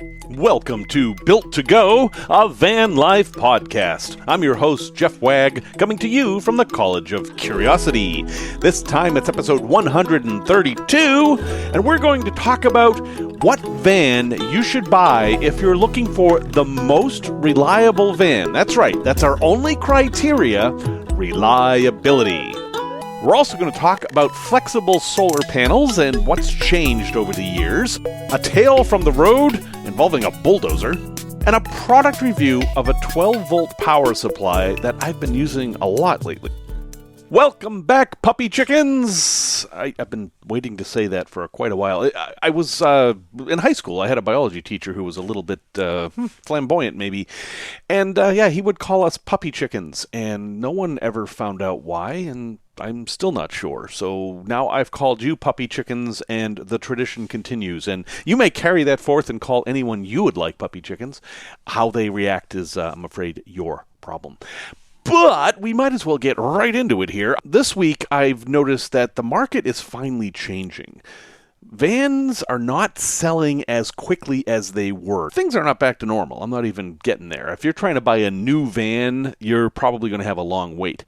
Welcome to Built to Go, a van life podcast. I'm your host, Jeff Wagg, coming to you from the College of Curiosity. This time it's episode 132, and we're going to talk about what van you should buy if you're looking for the most reliable van. That's right, that's our only criteria, reliability. We're also going to talk about flexible solar panels and what's changed over the years, a tale from the road involving a bulldozer, and a product review of a 12-volt power supply that I've been using a lot lately. Welcome back, puppy chickens! I've been waiting to say that for quite a while. I was in high school. I had a biology teacher who was a little bit flamboyant, maybe. And he would call us puppy chickens, and no one ever found out why, and I'm still not sure. So now I've called you puppy chickens, and the tradition continues. And you may carry that forth and call anyone you would like puppy chickens. How they react is, I'm afraid, your problem. But we might as well get right into it here. This week, I've noticed that the market is finally changing. Vans are not selling as quickly as they were. Things are not back to normal. I'm not even getting there. If you're trying to buy a new van, you're probably going to have a long wait.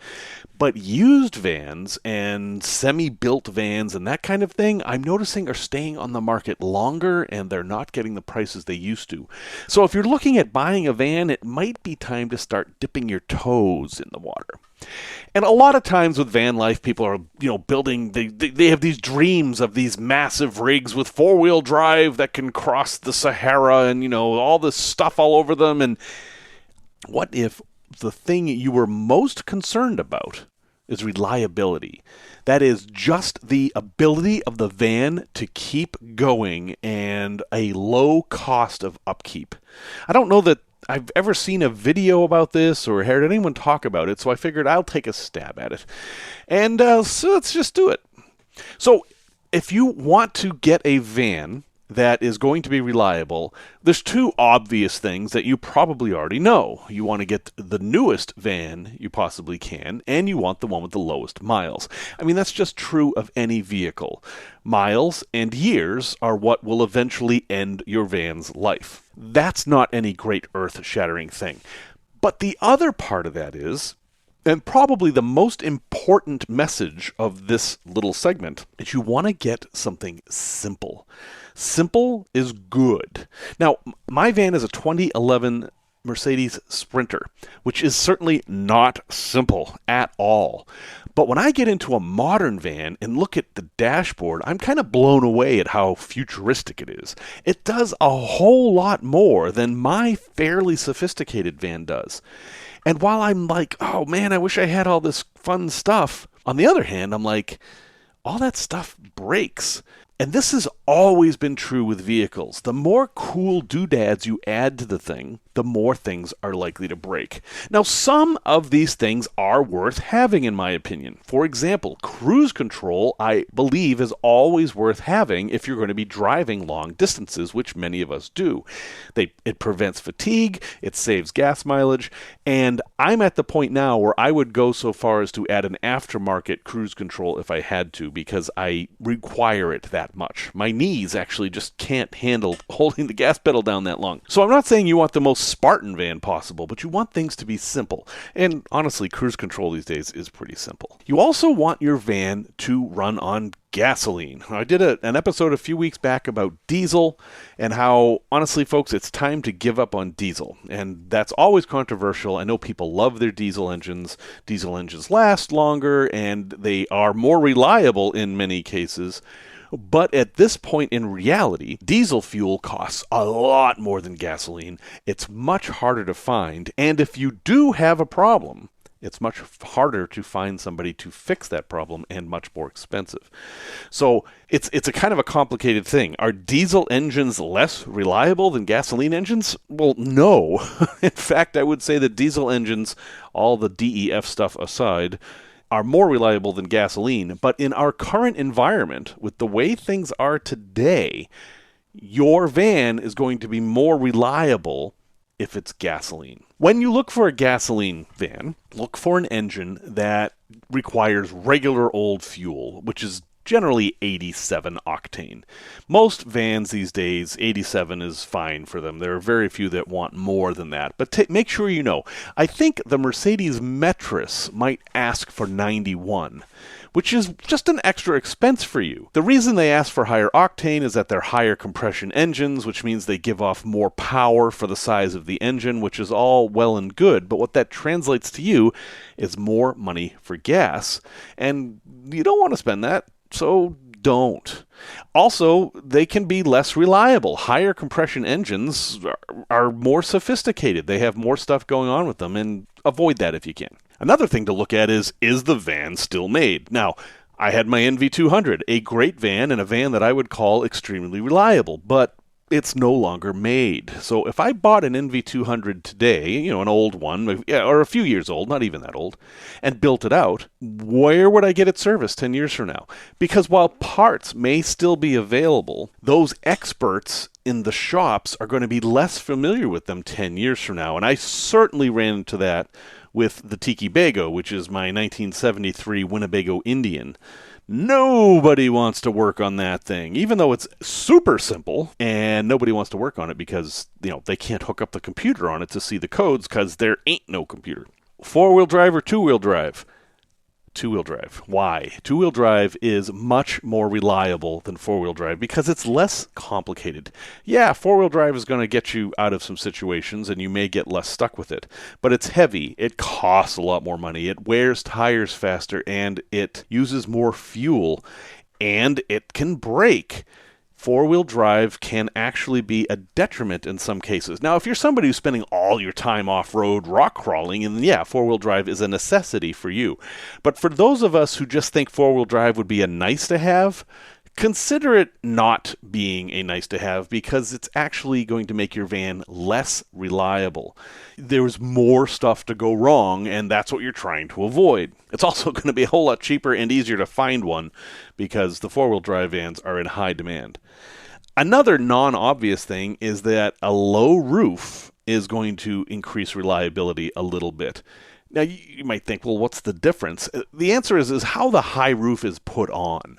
But used vans and semi-built vans and that kind of thing, I'm noticing are staying on the market longer, and they're not getting the prices they used to. So if you're looking at buying a van, it might be time to start dipping your toes in the water. And a lot of times with van life, people are, building, they have these dreams of these massive rigs with four-wheel drive that can cross the Sahara and, all this stuff all over them. And what if the thing you were most concerned about is reliability? That is just the ability of the van to keep going and a low cost of upkeep. I don't know that I've ever seen a video about this or heard anyone talk about it, so I figured I'll take a stab at it. And so let's just do it. So if you want to get a van that is going to be reliable, there's two obvious things that you probably already know. You want to get the newest van you possibly can, and you want the one with the lowest miles. I mean, that's just true of any vehicle. Miles and years are what will eventually end your van's life. That's not any great earth-shattering thing. But the other part of that is, and probably the most important message of this little segment, is you want to get something simple. Simple is good. Now, my van is a 2011 Mercedes Sprinter, which is certainly not simple at all. But when I get into a modern van and look at the dashboard, I'm kind of blown away at how futuristic it is. It does a whole lot more than my fairly sophisticated van does. And while I'm like, oh man, I wish I had all this fun stuff, on the other hand, I'm like, all that stuff breaks. And this has always been true with vehicles. The more cool doodads you add to the thing, the more things are likely to break. Now, some of these things are worth having, in my opinion. For example, cruise control, I believe, is always worth having if you're going to be driving long distances, which many of us do. It prevents fatigue, it saves gas mileage, and I'm at the point now where I would go so far as to add an aftermarket cruise control if I had to, because I require it that much. My knees actually just can't handle holding the gas pedal down that long. So I'm not saying you want the most Spartan van possible, but you want things to be simple. And honestly, cruise control these days is pretty simple. You also want your van to run on gasoline. I did an episode a few weeks back about diesel and how, honestly, folks, it's time to give up on diesel. And that's always controversial. I know people love their diesel engines. Diesel engines last longer, and they are more reliable in many cases. But at this point in reality, diesel fuel costs a lot more than gasoline. It's much harder to find. And if you do have a problem, it's much harder to find somebody to fix that problem and much more expensive. So it's a kind of a complicated thing. Are diesel engines less reliable than gasoline engines? Well, no. In fact, I would say that diesel engines, all the DEF stuff aside, are more reliable than gasoline. But in our current environment, with the way things are today, your van is going to be more reliable if it's gasoline. When you look for a gasoline van, look for an engine that requires regular old fuel, which is generally 87 octane. Most vans these days, 87 is fine for them. There are very few that want more than that. But make sure you know, I think the Mercedes Metris might ask for 91, which is just an extra expense for you. The reason they ask for higher octane is that they're higher compression engines, which means they give off more power for the size of the engine, which is all well and good, but what that translates to you is more money for gas. And you don't want to spend that, so don't. Also, they can be less reliable. Higher compression engines are more sophisticated. They have more stuff going on with them, and avoid that if you can. Another thing to look at is the van still made? Now, I had my NV200, a great van and a van that I would call extremely reliable, but it's no longer made. So if I bought an NV200 today, an old one, or a few years old, not even that old, and built it out, where would I get it serviced 10 years from now? Because while parts may still be available, those experts in the shops are going to be less familiar with them 10 years from now. And I certainly ran into that with the Tiki Bago, which is my 1973 Winnebago Indian. Nobody wants to work on that thing, even though it's super simple, and nobody wants to work on it because, they can't hook up the computer on it to see the codes because there ain't no computer. 4-wheel drive or 2-wheel drive? 2-wheel drive. Why? 2-wheel drive is much more reliable than 4-wheel drive because it's less complicated. Yeah, 4-wheel drive is going to get you out of some situations and you may get less stuck with it, but it's heavy, it costs a lot more money, it wears tires faster, and it uses more fuel, and it can break. 4-wheel drive can actually be a detriment in some cases. Now, if you're somebody who's spending all your time off-road rock crawling, and 4-wheel drive is a necessity for you. But for those of us who just think 4-wheel drive would be a nice-to-have, consider it not being a nice-to-have because it's actually going to make your van less reliable. There's more stuff to go wrong, and that's what you're trying to avoid. It's also going to be a whole lot cheaper and easier to find one because the 4-wheel drive vans are in high demand. Another non-obvious thing is that a low roof is going to increase reliability a little bit. Now, you might think, well, what's the difference? The answer is how the high roof is put on.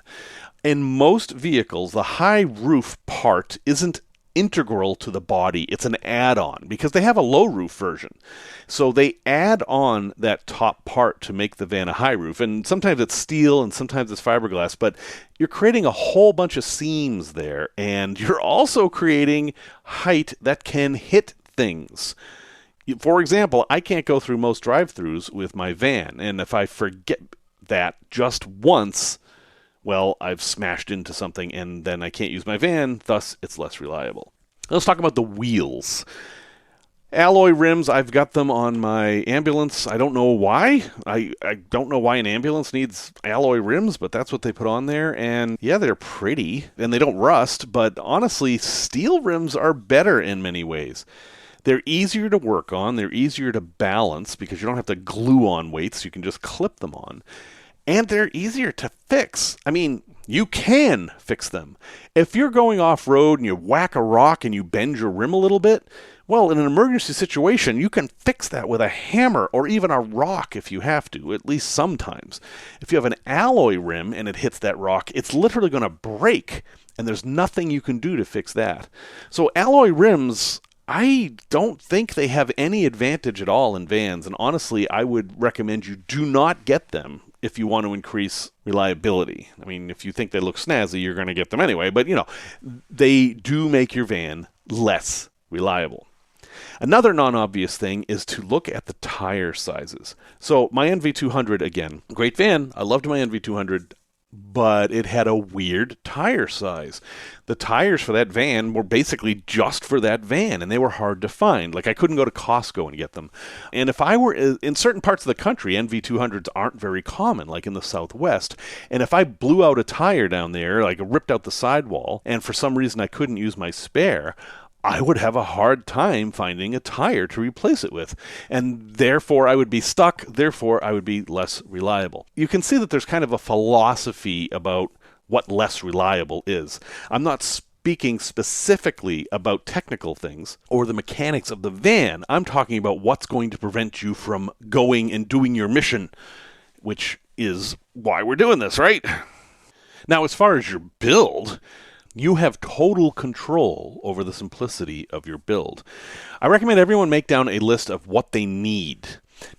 In most vehicles, the high roof part isn't integral to the body. It's an add-on because they have a low roof version. So they add on that top part to make the van a high roof. And sometimes it's steel and sometimes it's fiberglass, but you're creating a whole bunch of seams there. And you're also creating height that can hit things. For example, I can't go through most drive-thrus with my van. And if I forget that just once, well, I've smashed into something and then I can't use my van, thus it's less reliable. Let's talk about the wheels. Alloy rims, I've got them on my ambulance. I don't know why. I don't know why an ambulance needs alloy rims, but that's what they put on there. And yeah, they're pretty and they don't rust, but honestly, steel rims are better in many ways. They're easier to work on. They're easier to balance because you don't have to glue on weights. You can just clip them on. And they're easier to fix. I mean, you can fix them. If you're going off-road and you whack a rock and you bend your rim a little bit, well, in an emergency situation, you can fix that with a hammer or even a rock if you have to, at least sometimes. If you have an alloy rim and it hits that rock, it's literally going to break, and there's nothing you can do to fix that. So alloy rims, I don't think they have any advantage at all in vans, and honestly, I would recommend you do not get them if you want to increase reliability. I mean, if you think they look snazzy, you're going to get them anyway, but they do make your van less reliable. Another non-obvious thing is to look at the tire sizes. So my NV200, again, great van. I loved my NV200, but it had a weird tire size. The tires for that van were basically just for that van, and they were hard to find. Like, I couldn't go to Costco and get them. And if I were in certain parts of the country, NV200s aren't very common, like in the Southwest. And if I blew out a tire down there, like ripped out the sidewall, and for some reason I couldn't use my spare, I would have a hard time finding a tire to replace it with. And therefore, I would be stuck. Therefore, I would be less reliable. You can see that there's kind of a philosophy about what less reliable is. I'm not speaking specifically about technical things or the mechanics of the van. I'm talking about what's going to prevent you from going and doing your mission, which is why we're doing this, right? Now, as far as your build, you have total control over the simplicity of your build. I recommend everyone make down a list of what they need.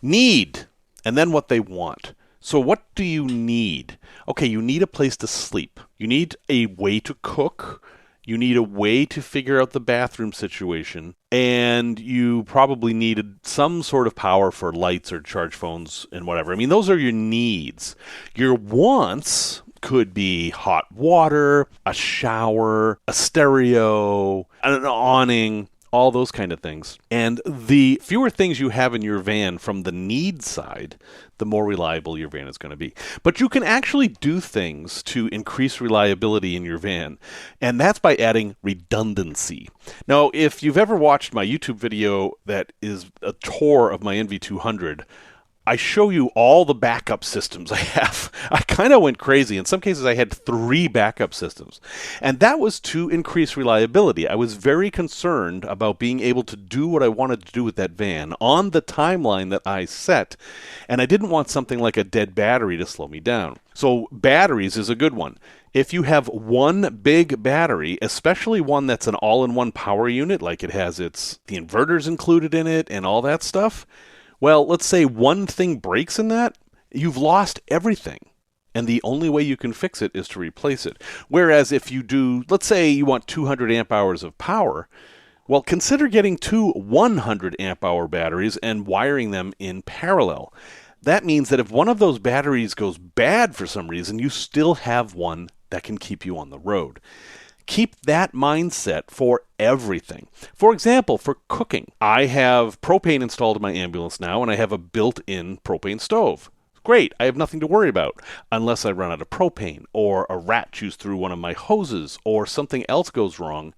And then what they want. So what do you need? Okay, you need a place to sleep. You need a way to cook. You need a way to figure out the bathroom situation. And you probably needed some sort of power for lights or charge phones and whatever. I mean, those are your needs. Your wants could be hot water, a shower, a stereo, an awning, all those kind of things. And the fewer things you have in your van from the need side, the more reliable your van is going to be. But you can actually do things to increase reliability in your van, and that's by adding redundancy. Now, if you've ever watched my YouTube video that is a tour of my NV200, I show you all the backup systems I have. I kind of went crazy. In some cases, I had 3 backup systems. And that was to increase reliability. I was very concerned about being able to do what I wanted to do with that van on the timeline that I set. And I didn't want something like a dead battery to slow me down. So batteries is a good one. If you have one big battery, especially one that's an all-in-one power unit, like it has the inverters included in it and all that stuff, well, let's say one thing breaks in that, you've lost everything. And the only way you can fix it is to replace it. Whereas if you do, let's say you want 200 amp hours of power, well, consider getting 2 100 amp hour batteries and wiring them in parallel. That means that if one of those batteries goes bad for some reason, you still have one that can keep you on the road. Keep that mindset for everything. For example, for cooking, I have propane installed in my ambulance now, and I have a built-in propane stove. Great, I have nothing to worry about unless I run out of propane, or a rat chews through one of my hoses, or something else goes wrong.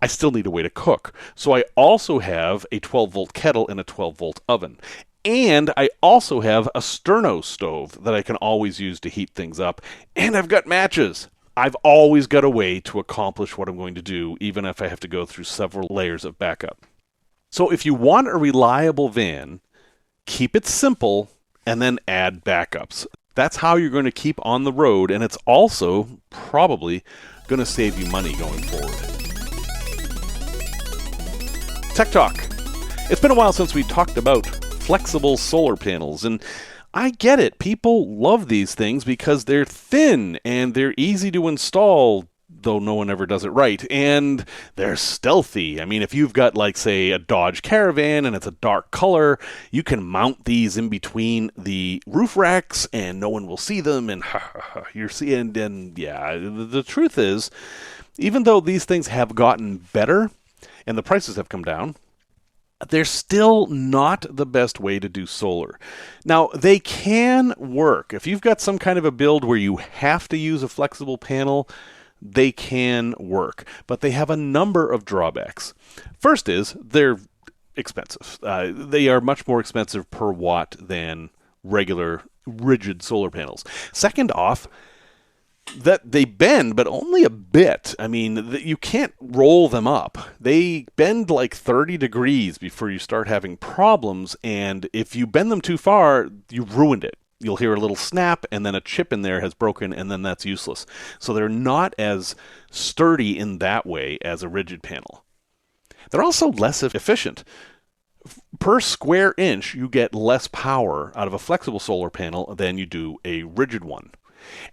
I still need a way to cook. So I also have a 12-volt kettle and a 12-volt oven. And I also have a sterno stove that I can always use to heat things up. And I've got matches. I've always got a way to accomplish what I'm going to do, even if I have to go through several layers of backup. So if you want a reliable van, keep it simple and then add backups. That's how you're going to keep on the road, and it's also probably going to save you money going forward. Tech Talk. It's been a while since we talked about flexible solar panels, and I get it. People love these things because they're thin and they're easy to install, though no one ever does it right, and they're stealthy. I mean, if you've got, like, say, a Dodge Caravan and it's a dark color, you can mount these in between the roof racks and no one will see them, and you're seeing, and yeah, the truth is, even though these things have gotten better and the prices have come down, they're still not the best way to do solar. Now, they can work. If you've got some kind of a build where you have to use a flexible panel, they can work. But they have a number of drawbacks. First is they're expensive. They are much more expensive per watt than regular rigid solar panels. Second off, that they bend, but only a bit. I mean, you can't roll them up. They bend like 30 degrees before you start having problems, and if you bend them too far, you've ruined it. You'll hear a little snap, and then a chip in there has broken, and then that's useless. So they're not as sturdy in that way as a rigid panel. They're also less efficient. Per square inch, you get less power out of a flexible solar panel than you do a rigid one.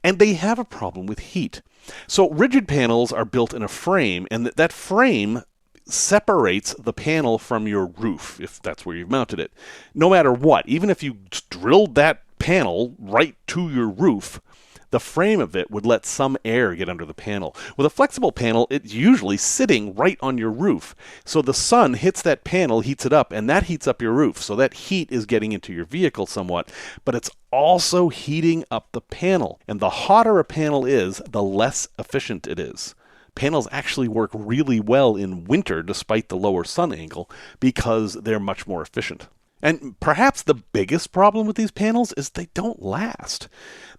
And they have a problem with heat. So rigid panels are built in a frame, and that frame separates the panel from your roof, if that's where you've mounted it. No matter what, even if you drilled that panel right to your roof, the frame of it would let some air get under the panel. With a flexible panel, it's usually sitting right on your roof. So the sun hits that panel, heats it up, and that heats up your roof. So that heat is getting into your vehicle somewhat, but it's also heating up the panel. And the hotter a panel is, the less efficient it is. Panels actually work really well in winter despite the lower sun angle because they're much more efficient. And perhaps the biggest problem with these panels is they don't last.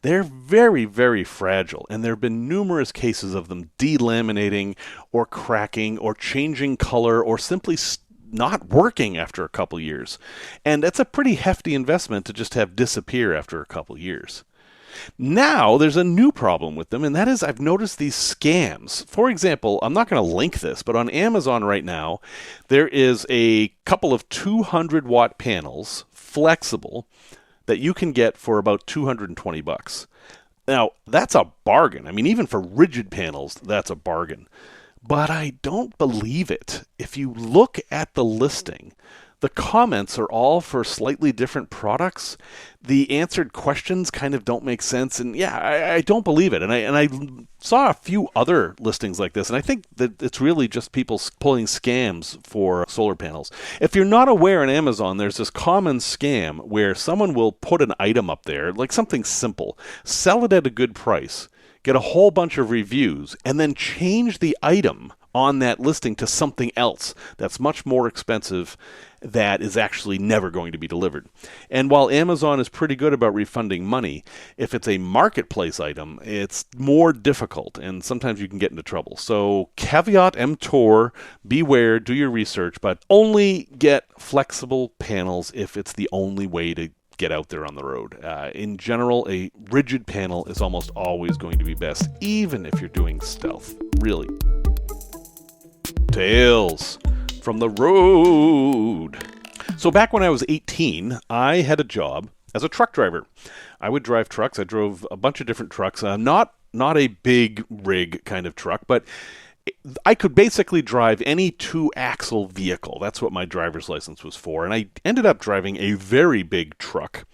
They're very, very fragile, and there have been numerous cases of them delaminating or cracking or changing color or simply not working after a couple years. And that's a pretty hefty investment to just have disappear after a couple years. Now, there's a new problem with them, and that is I've noticed these scams. For example, I'm not going to link this, but on Amazon right now, there is a couple of 200-watt panels, flexible, that you can get for about $220. Now, that's a bargain. I mean, even for rigid panels, that's a bargain. But I don't believe it. If you look at the listing, the comments are all for slightly different products. The answered questions kind of don't make sense. And yeah, I don't believe it. And I saw a few other listings like this. And I think that it's really just people pulling scams for solar panels. If you're not aware on Amazon, there's this common scam where someone will put an item up there, like something simple, sell it at a good price, get a whole bunch of reviews, and then change the item on that listing to something else that's much more expensive that is actually never going to be delivered. And while Amazon is pretty good about refunding money, if it's a marketplace item, it's more difficult, and sometimes you can get into trouble. So caveat emptor, beware, do your research, but only get flexible panels if it's the only way to get out there on the road. In general, a rigid panel is almost always going to be best, even if you're doing stealth. Really. Tales from the road. So back when I was 18, I had a job as a truck driver. I would drive trucks. I drove a bunch of different trucks. Not a big rig kind of truck, but I could basically drive any two-axle vehicle. That's what my driver's license was for. And I ended up driving a very big truck.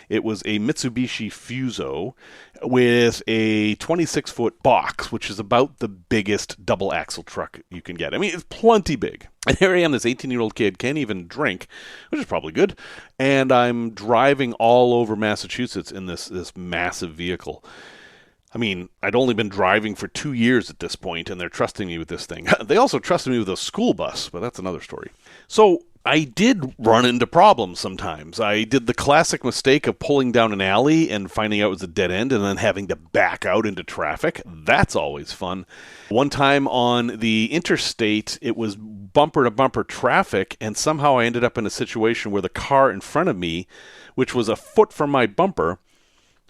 It was a Mitsubishi Fuso with a 26-foot box, which is about the biggest double-axle truck you can get. I mean, it's plenty big. And here I am, this 18-year-old kid, can't even drink, which is probably good. And I'm driving all over Massachusetts in this massive vehicle. I mean, I'd only been driving for 2 years at this point, and they're trusting me with this thing. They also trusted me with a school bus, but that's another story. So I did run into problems sometimes. I did the classic mistake of pulling down an alley and finding out it was a dead end and then having to back out into traffic. That's always fun. One time on the interstate, it was bumper-to-bumper traffic, and somehow I ended up in a situation where the car in front of me, which was a foot from my bumper,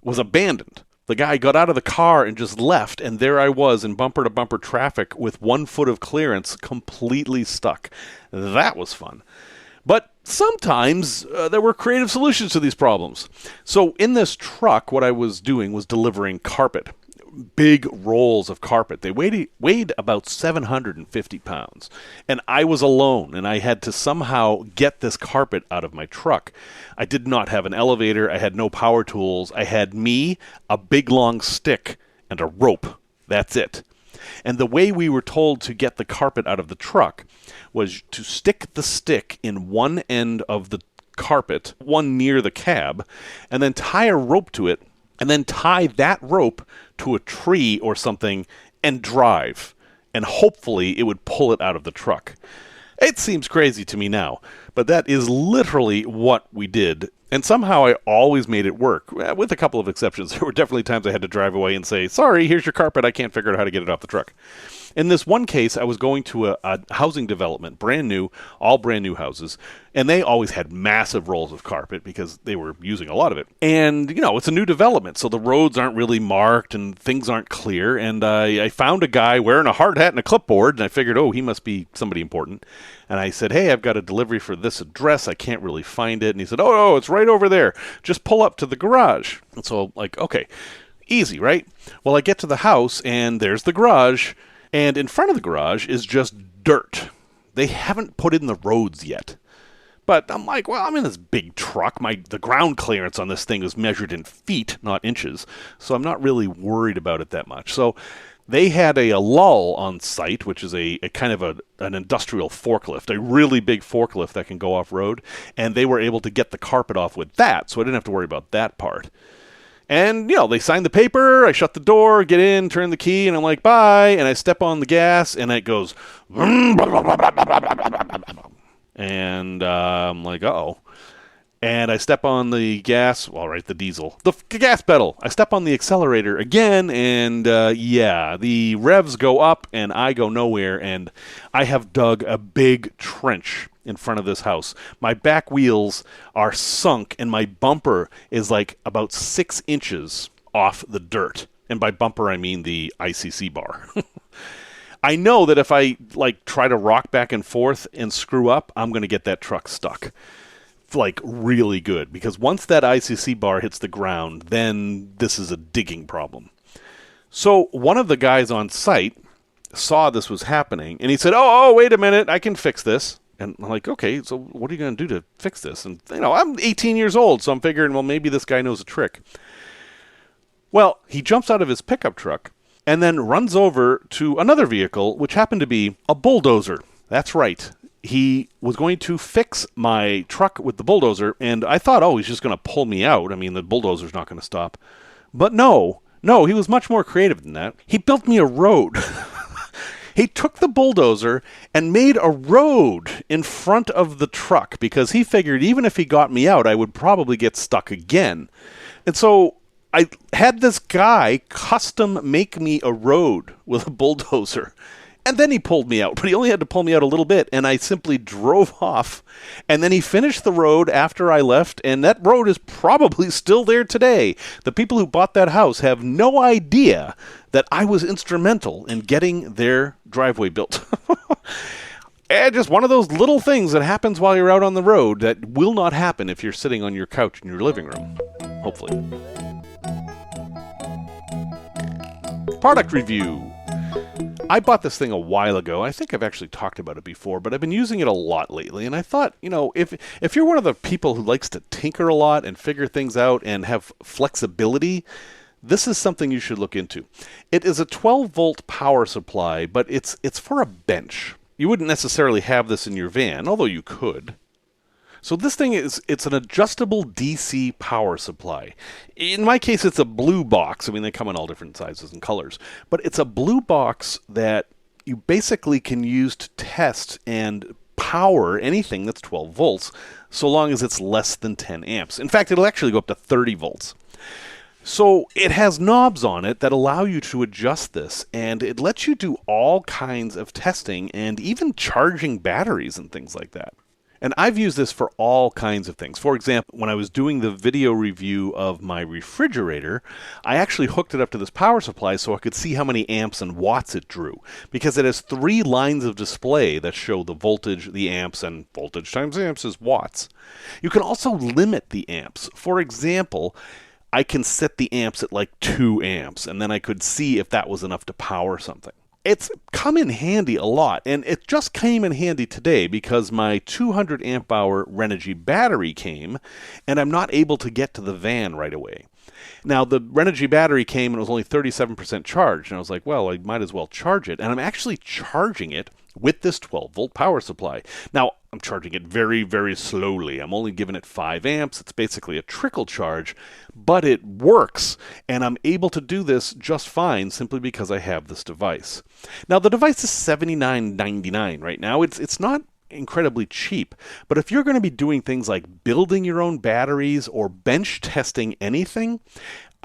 was abandoned. The guy got out of the car and just left, and there I was in bumper-to-bumper traffic with 1 foot of clearance, completely stuck. That was fun. But sometimes there were creative solutions to these problems. So in this truck, what I was doing was delivering carpet. Big rolls of carpet. They weighed about 750 pounds. And I was alone, and I had to somehow get this carpet out of my truck. I did not have an elevator. I had no power tools. I had me, a big long stick, and a rope. That's it. And the way we were told to get the carpet out of the truck was to stick the stick in one end of the carpet, one near the cab, and then tie a rope to it, and then tie that rope to a tree or something and drive. And hopefully it would pull it out of the truck. It seems crazy to me now, but that is literally what we did. And somehow I always made it work, with a couple of exceptions. There were definitely times I had to drive away and say, sorry, here's your carpet. I can't figure out how to get it off the truck. In this one case, I was going to a housing development, brand new, all brand new houses, and they always had massive rolls of carpet because they were using a lot of it. And, it's a new development, so the roads aren't really marked and things aren't clear. And I found a guy wearing a hard hat and a clipboard, and I figured, he must be somebody important. And I said, hey, I've got a delivery for this address. I can't really find it. And he said, oh, it's right over there. Just pull up to the garage. And so, okay, easy, right? Well, I get to the house, and there's the garage. And in front of the garage is just dirt. They haven't put in the roads yet. But I'm like, well, I'm in this big truck. The ground clearance on this thing is measured in feet, not inches. So I'm not really worried about it that much. So they had a lull on site, which is a kind of an industrial forklift, a really big forklift that can go off-road. And they were able to get the carpet off with that, so I didn't have to worry about that part. And, they signed the paper, I shut the door, get in, turn the key, and I'm like, bye, and I step on the gas, and it goes, and I'm like, uh-oh. And I step on the gas, the diesel, the gas pedal. I step on the accelerator again, and the revs go up, and I go nowhere, and I have dug a big trench in front of this house. My back wheels are sunk, and my bumper is like about 6 inches off the dirt. And by bumper, I mean the ICC bar. I know that if I try to rock back and forth and screw up, I'm going to get that truck stuck. Really good. Because once that ICC bar hits the ground, then this is a digging problem. So one of the guys on site saw this was happening, and he said, oh, wait a minute, I can fix this. And I'm like, okay, so what are you going to do to fix this? And, I'm 18 years old, so I'm figuring, well, maybe this guy knows a trick. Well, he jumps out of his pickup truck and then runs over to another vehicle, which happened to be a bulldozer. That's right. He was going to fix my truck with the bulldozer, and I thought, he's just going to pull me out. I mean, the bulldozer's not going to stop. But no, he was much more creative than that. He built me a road. He took the bulldozer and made a road in front of the truck because he figured even if he got me out, I would probably get stuck again. And so I had this guy custom make me a road with a bulldozer. And then he pulled me out, but he only had to pull me out a little bit, and I simply drove off. And then he finished the road after I left, and that road is probably still there today. The people who bought that house have no idea that I was instrumental in getting their driveway built. And just one of those little things that happens while you're out on the road that will not happen if you're sitting on your couch in your living room. Hopefully. Product review. I bought this thing a while ago. I think I've actually talked about it before, but I've been using it a lot lately. And I thought, if you're one of the people who likes to tinker a lot and figure things out and have flexibility, this is something you should look into. It is a 12-volt power supply, but it's for a bench. You wouldn't necessarily have this in your van, although you could. So this thing it's an adjustable DC power supply. In my case, it's a blue box. I mean, they come in all different sizes and colors. But it's a blue box that you basically can use to test and power anything that's 12 volts, so long as it's less than 10 amps. In fact, it'll actually go up to 30 volts. So it has knobs on it that allow you to adjust this, and it lets you do all kinds of testing and even charging batteries and things like that. And I've used this for all kinds of things. For example, when I was doing the video review of my refrigerator, I actually hooked it up to this power supply so I could see how many amps and watts it drew. Because it has 3 lines of display that show the voltage, the amps, and voltage times amps is watts. You can also limit the amps. For example, I can set the amps at 2 amps, and then I could see if that was enough to power something. It's come in handy a lot, and it just came in handy today because my 200 amp hour Renogy battery came, and I'm not able to get to the van right away. Now, the Renogy battery came and it was only 37% charged, and I was like, well, I might as well charge it, and I'm actually charging it with this 12-volt power supply. Now, I'm charging it very, very slowly. I'm only giving it 5 amps. It's basically a trickle charge, but it works, and I'm able to do this just fine simply because I have this device. Now, the device is $79.99 right now. It's not incredibly cheap, but if you're going to be doing things like building your own batteries or bench testing anything,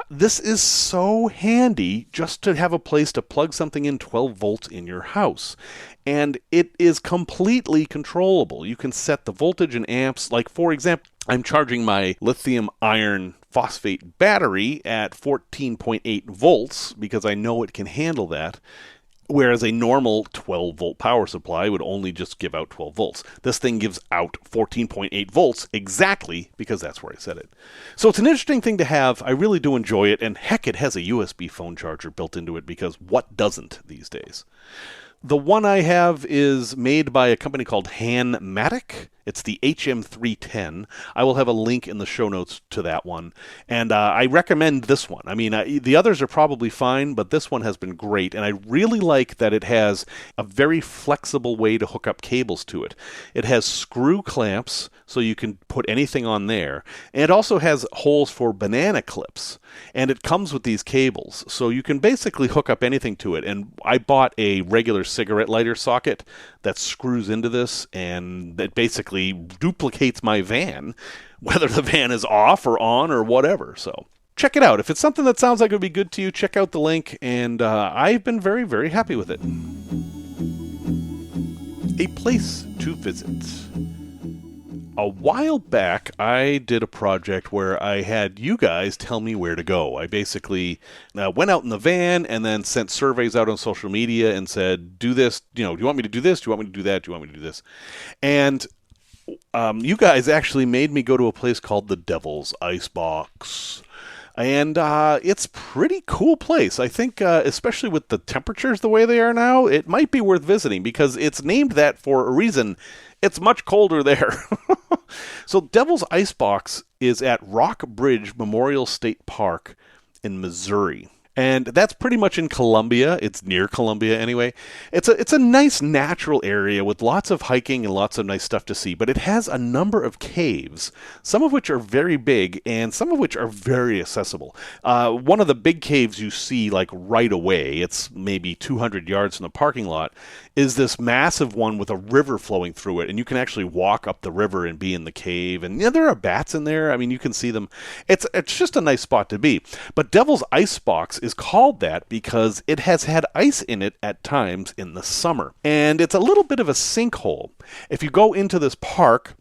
this is so handy just to have a place to plug something in 12 volts in your house. And it is completely controllable. You can set the voltage and amps. Like, for example, I'm charging my lithium iron phosphate battery at 14.8 volts because I know it can handle that. Whereas a normal 12-volt power supply would only just give out 12 volts. This thing gives out 14.8 volts exactly because that's where I set it. So it's an interesting thing to have. I really do enjoy it. And heck, it has a USB phone charger built into it because what doesn't these days? The one I have is made by a company called Hanmatic. It's the HM310. I will have a link in the show notes to that one. And I recommend this one. I mean, the others are probably fine, but this one has been great. And I really like that it has a very flexible way to hook up cables to it. It has screw clamps, so you can put anything on there. And it also has holes for banana clips. And it comes with these cables, so you can basically hook up anything to it. And I bought a regular cigarette lighter socket that screws into this, and it basically duplicates my van, whether the van is off or on or whatever. So check it out. If it's something that sounds like it would be good to you, check out the link, and I've been very, very happy with it. A place to visit. A while back, I did a project where I had you guys tell me where to go. I basically went out in the van and then sent surveys out on social media and said, do this, do you want me to do this? Do you want me to do that? Do you want me to do this? And you guys actually made me go to a place called the Devil's Icebox. And it's a pretty cool place. I think, especially with the temperatures the way they are now, it might be worth visiting because it's named that for a reason. It's much colder there. So Devil's Icebox is at Rock Bridge Memorial State Park in Missouri. And that's pretty much in Columbia. It's near Columbia anyway. It's a nice natural area with lots of hiking and lots of nice stuff to see. But it has a number of caves, some of which are very big and some of which are very accessible. One of the big caves you see like right away, it's maybe 200 yards from the parking lot, is this massive one with a river flowing through it. And you can actually walk up the river and be in the cave. And yeah, there are bats in there. I mean, you can see them. It's just a nice spot to be. But Devil's Icebox is called that because it has had ice in it at times in the summer. And it's a little bit of a sinkhole. If you go into this park,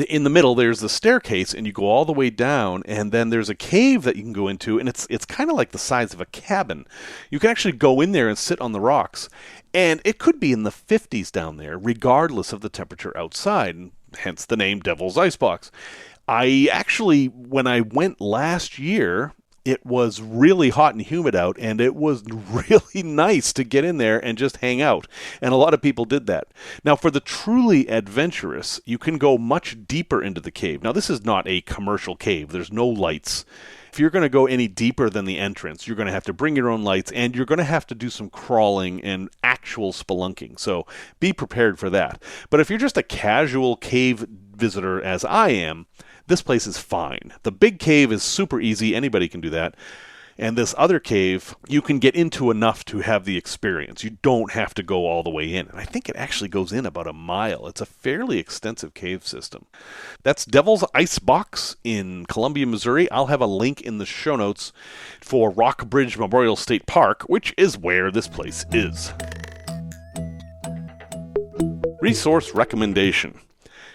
in the middle there's the staircase and you go all the way down, and then there's a cave that you can go into, and it's kind of like the size of a cabin. You can actually go in there and sit on the rocks. And it could be in the 50s down there, regardless of the temperature outside, and hence the name Devil's Icebox. I actually, when I went last year, it was really hot and humid out, and it was really nice to get in there and just hang out. And a lot of people did that. Now, for the truly adventurous, you can go much deeper into the cave. Now, this is not a commercial cave. There's no lights. If you're going to go any deeper than the entrance, you're going to have to bring your own lights, and you're going to have to do some crawling and actual spelunking. So be prepared for that. But if you're just a casual cave visitor, as I am, this place is fine. The big cave is super easy. Anybody can do that. And this other cave, you can get into enough to have the experience. You don't have to go all the way in. And I think it actually goes in about a mile. It's a fairly extensive cave system. That's Devil's Icebox in Columbia, Missouri. I'll have a link in the show notes for Rock Bridge Memorial State Park, which is where this place is. Resource recommendation.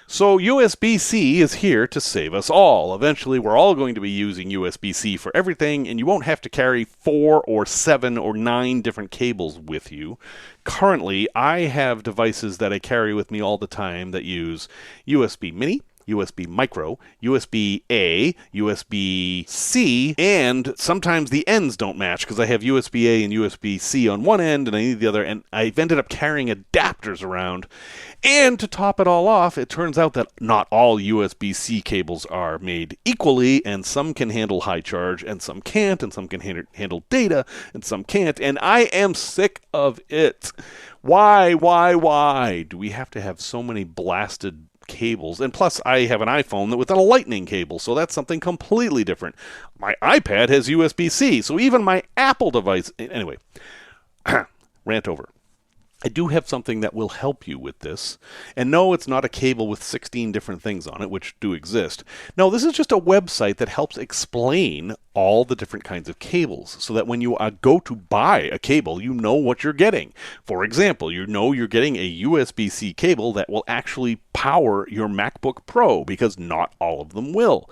So USB-C is here to save us all. Eventually, we're all going to be using USB-C for everything, and you won't have to carry 4 or 7 or 9 different cables with you. Currently, I have devices that I carry with me all the time that use USB Mini, USB Micro, USB-A, USB-C, and sometimes the ends don't match because I have USB-A and USB-C on one end and I need the other, and I've ended up carrying adapters around. And to top it all off, it turns out that not all USB-C cables are made equally, and some can handle high charge, and some can't, and some can handle data, and some can't, and I am sick of it. Why do we have to have so many blasted cables? And plus, I have an iPhone with a lightning cable, so that's something completely different. My iPad has USB-C, so even my Apple device... Anyway, rant over. I do have something that will help you with this. And no, it's not a cable with 16 different things on it, which do exist. No, this is just a website that helps explain all the different kinds of cables so that when you go to buy a cable, you know what you're getting. For example, you know you're getting a USB-C cable that will actually power your MacBook Pro, because not all of them will.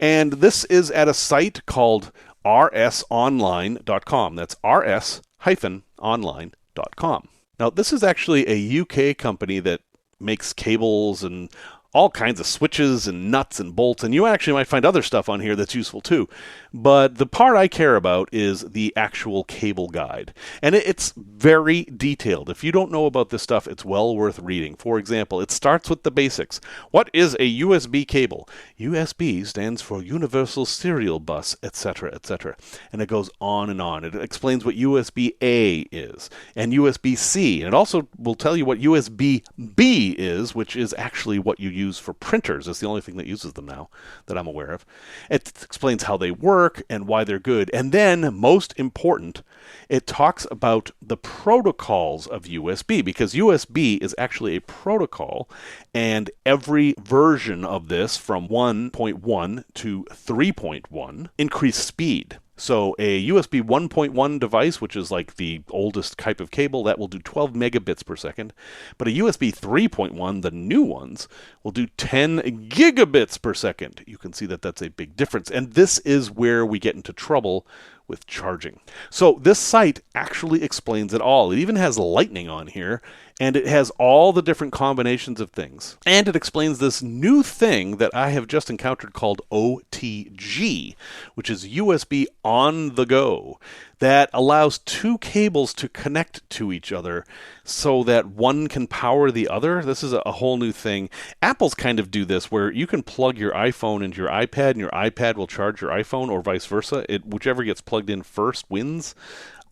And this is at a site called rsonline.com. That's rs-online.com. Now, this is actually a UK company that makes cables and all kinds of switches and nuts and bolts, and you actually might find other stuff on here that's useful too. But the part I care about is the actual cable guide. And it's very detailed. If you don't know about this stuff, it's well worth reading. For example, it starts with the basics. What is a USB cable? USB stands for Universal Serial Bus, etc., etc. And it goes on and on. It explains what USB-A is and USB-C. And it also will tell you what USB-B is, which is actually what you use for printers. It's the only thing that uses them now that I'm aware of. It explains how they work and why they're good. And then, most important, it talks about the protocols of USB, because USB is actually a protocol, and every version of this from 1.1 to 3.1 increased speed. So a USB 1.1 device, which is like the oldest type of cable, that will do 12 megabits per second. But a USB 3.1, the new ones, will do 10 gigabits per second. You can see that that's a big difference. And this is where we get into trouble with charging. So this site actually explains it all. It even has lightning on here, and it has all the different combinations of things. And it explains this new thing that I have just encountered called OTG, which is USB on the go, that allows two cables to connect to each other so that one can power the other. This is a whole new thing. Apple's kind of do this where you can plug your iPhone into your iPad and your iPad will charge your iPhone, or vice versa. Whichever gets plugged in first wins.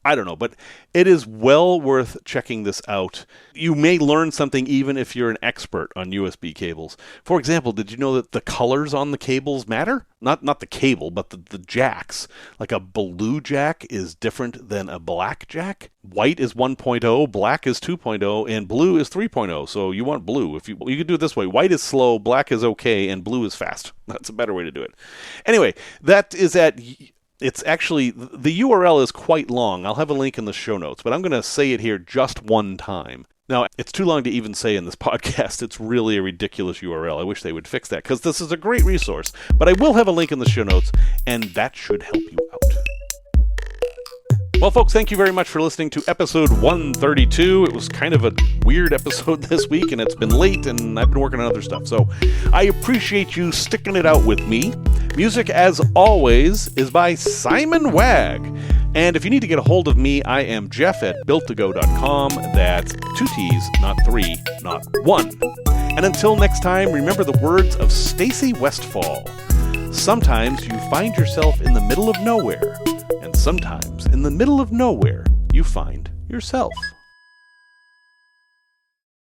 I don't know, but it is well worth checking this out. You may learn something even if you're an expert on USB cables. For example, did you know that the colors on the cables matter? Not the cable, but the jacks. Like a blue jack is different than a black jack. White is 1.0, black is 2.0, and blue is 3.0. So you want blue. You could do it this way. White is slow, black is okay, and blue is fast. That's a better way to do it. Anyway, that is at... It's actually, the URL is quite long. I'll have a link in the show notes, but I'm going to say it here just one time. Now, it's too long to even say in this podcast. It's really a ridiculous URL. I wish they would fix that, because this is a great resource. But I will have a link in the show notes, and that should help you out. Well, folks, thank you very much for listening to episode 132. It was kind of a weird episode this week, and it's been late, and I've been working on other stuff. So I appreciate you sticking it out with me. Music, as always, is by Simon Wagg. And if you need to get a hold of me, I am Jeff at builttogo.com. That's 2 T's, not 3, not 1. And until next time, remember the words of Stacey Westfall. Sometimes you find yourself in the middle of nowhere, and sometimes in the middle of nowhere, you find yourself.